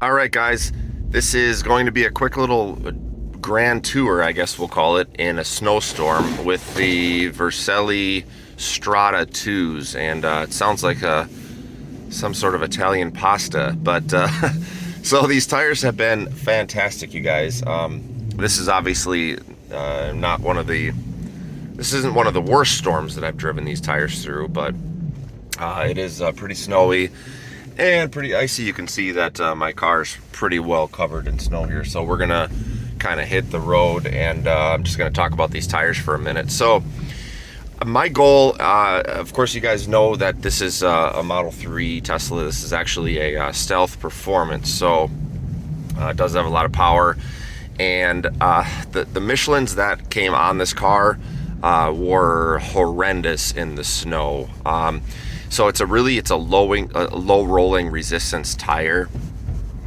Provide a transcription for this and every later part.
All right, guys, this is going to be a quick little grand tour, I guess we'll call it, in a snowstorm with the Vercelli Strada 2s. And it sounds like some sort of Italian pasta. But so these tires have been fantastic, you guys. This is obviously not one of the. This isn't one of the worst storms that I've driven these tires through, but it is pretty snowy and pretty icy. You can see that my car's pretty well covered in snow here. So we're gonna kind of hit the road, and I'm just gonna talk about these tires for a minute. So my goal, of course, you guys know that this is a Model 3 Tesla. This is actually a Stealth Performance, so it does have a lot of power. And the Michelins that came on this car were horrendous in the snow. So it's a low rolling resistance tire,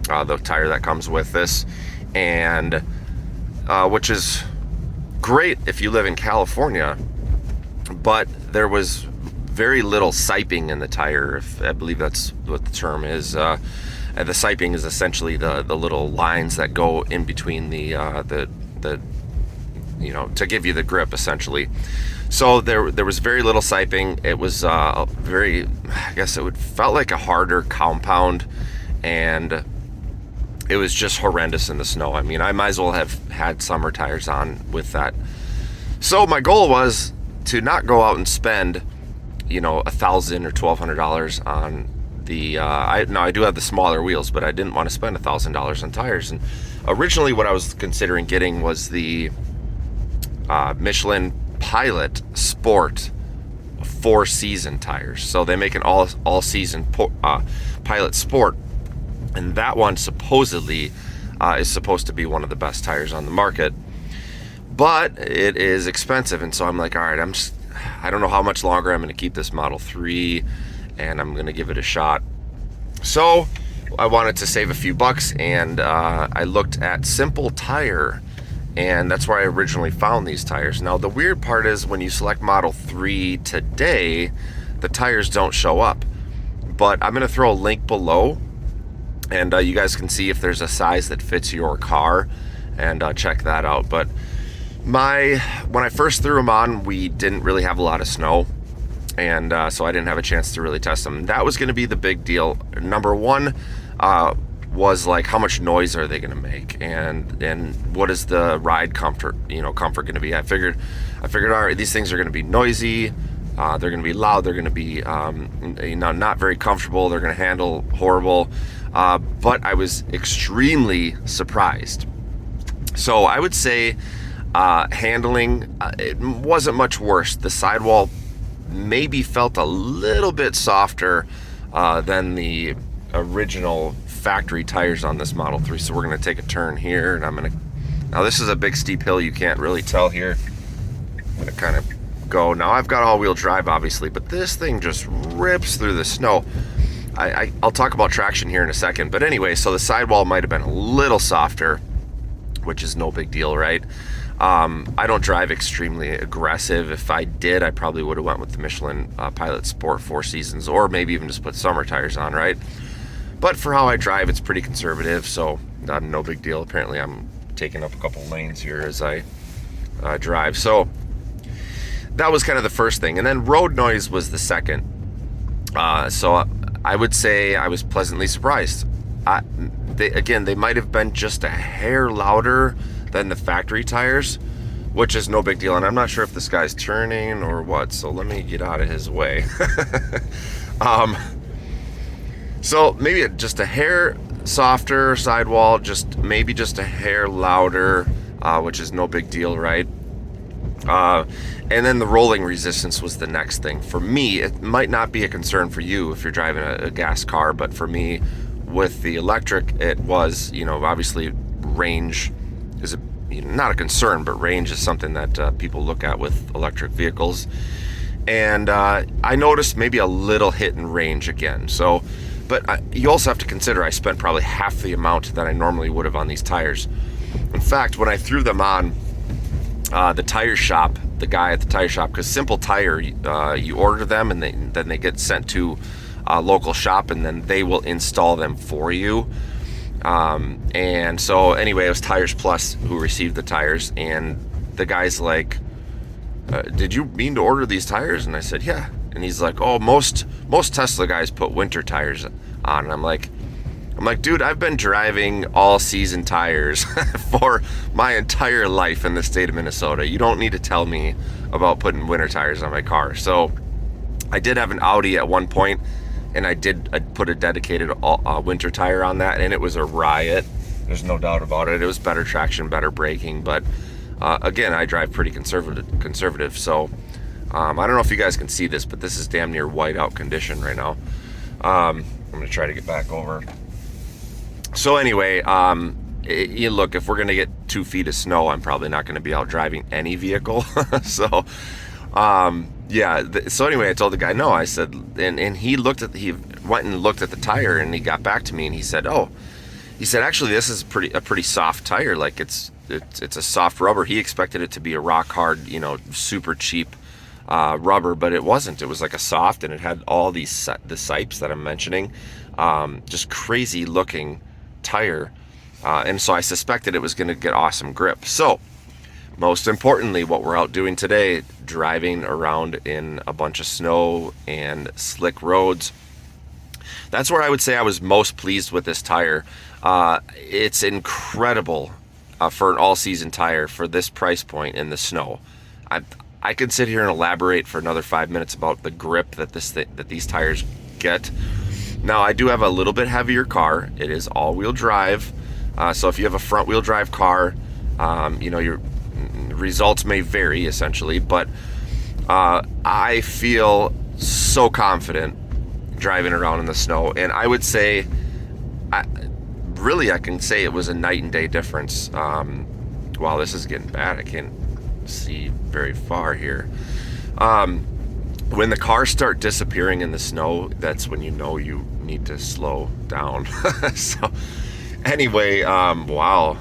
the tire that comes with this, and which is great if you live in California. But there was very little siping in the tire. I believe that's what the term is. The siping is essentially the little lines that go in between the to give you the grip, essentially. So there was very little siping. It was I guess it felt like a harder compound, and it was just horrendous in the snow. I mean, I might as well have had summer tires on with that. So my goal was to not go out and spend, $1,000 or $1,200 on the. I do have the smaller wheels, but I didn't want to spend $1,000 on tires. And originally, what I was considering getting was the Michelin Pilot Sport 4-season tires. So they make an all season Pilot Sport, and that one supposedly is supposed to be one of the best tires on the market. But it is expensive, and so I'm like, all right, I don't know how much longer I'm going to keep this Model 3, and I'm going to give it a shot. So I wanted to save a few bucks, and I looked at Simple Tire, and that's where I originally found these tires. Now, the weird part is when you select Model 3 today, the tires don't show up. But I'm going to throw a link below, and you guys can see if there's a size that fits your car, and check that out. But when I first threw them on, we didn't really have a lot of snow, and so I didn't have a chance to really test them. That was going to be the big deal. Number one was like, how much noise are they going to make, and what is the ride comfort going to be? I figured, all right, these things are going to be noisy, they're going to be loud, they're going to be not very comfortable, they're going to handle horrible, but I was extremely surprised. So I would say handling, it wasn't much worse. The sidewall maybe felt a little bit softer than the original factory tires on this Model 3. So we're going to take a turn here, and now this is a big steep hill, you can't really tell here. I'm going to kind of go. Now I've got all-wheel drive, obviously, but this thing just rips through the snow. I'll talk about traction here in a second, but anyway, so the sidewall might have been a little softer, which is no big deal, right? I don't drive extremely aggressive. If I did, I probably would have went with the Michelin Pilot Sport 4 seasons, or maybe even just put summer tires on, right? But for how I drive, it's pretty conservative, so no big deal. Apparently, I'm taking up a couple lanes here as I drive. So that was kind of the first thing. And then road noise was the second. So I would say I was pleasantly surprised. They might have been just a hair louder than the factory tires, which is no big deal. And I'm not sure if this guy's turning or what, so let me get out of his way. So maybe just a hair softer sidewall, maybe just a hair louder, which is no big deal, right? And then the rolling resistance was the next thing. For me, it might not be a concern for you if you're driving a gas car, but for me, with the electric, it was, obviously range is not a concern, but range is something that people look at with electric vehicles. And I noticed maybe a little hit in range again. So, but you also have to consider I spent probably half the amount that I normally would have on these tires. In fact, when I threw them on, the tire shop, the guy at the tire shop, because Simple Tire, you order them and then they get sent to a local shop, and then they will install them for you. And so anyway, it was Tires Plus who received the tires, and the guy's like, did you mean to order these tires? And I said, yeah. And he's like, oh, most Tesla guys put winter tires on. And I'm like, dude, I've been driving all season tires for my entire life in the state of Minnesota. You don't need to tell me about putting winter tires on my car. So I did have an Audi at one point, and I put a dedicated winter tire on that, and it was a riot. There's no doubt about it. It was better traction, better braking, but again, I drive pretty conservative. So I don't know if you guys can see this, but this is damn near whiteout condition right now. I'm gonna try to get back over. So anyway, you look, if we're going to get 2 feet of snow, I'm probably not going to be out driving any vehicle. So, yeah. So anyway, I told the guy, no, I said, and he went and looked at the tire, and he got back to me, and he said, actually, this is a pretty soft tire. Like it's a soft rubber. He expected it to be a rock hard, super cheap rubber, but it wasn't. It was like a soft, and it had all the sipes that I'm mentioning, just crazy looking tire, and so I suspected it was going to get awesome grip. So most importantly, what we're out doing today, driving around in a bunch of snow and slick roads, that's where I would say I was most pleased with this tire. It's incredible for an all-season tire for this price point in the snow. I could sit here and elaborate for another 5 minutes about the grip that these tires get. Now, I do have a little bit heavier car. It is all-wheel drive. So if you have a front-wheel drive car, your results may vary, essentially. But I feel so confident driving around in the snow. And I would say, I can say it was a night and day difference. Wow, this is getting bad. I can't see very far here. When the cars start disappearing in the snow, that's when you know you need to slow down. So anyway, wow,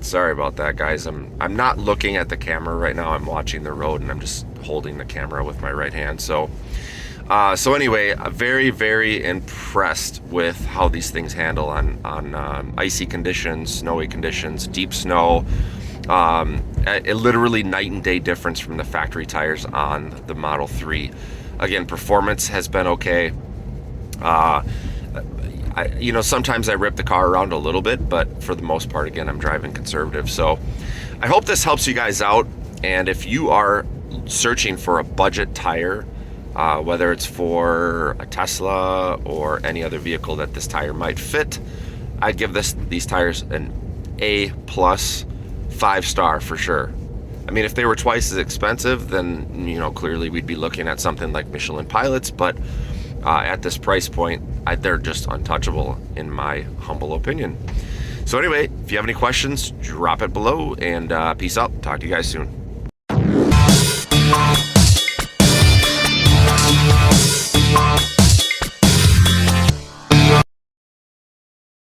sorry about that, guys. I'm not looking at the camera right now. I'm watching the road, and I'm just holding the camera with my right hand. So anyway, very, very impressed with how these things handle on icy conditions, snowy conditions, deep snow. A literally night and day difference from the factory tires on the Model 3. Again, performance has been okay. Sometimes I rip the car around a little bit, but for the most part, again, I'm driving conservative. So I hope this helps you guys out. And if you are searching for a budget tire, whether it's for a Tesla or any other vehicle that this tire might fit, I'd give these tires an A+, 5-star for sure. I mean, if they were twice as expensive, then clearly we'd be looking at something like Michelin Pilots, but at this price point, they're just untouchable in my humble opinion. So anyway, if you have any questions, drop it below, and peace out. Talk to you guys soon.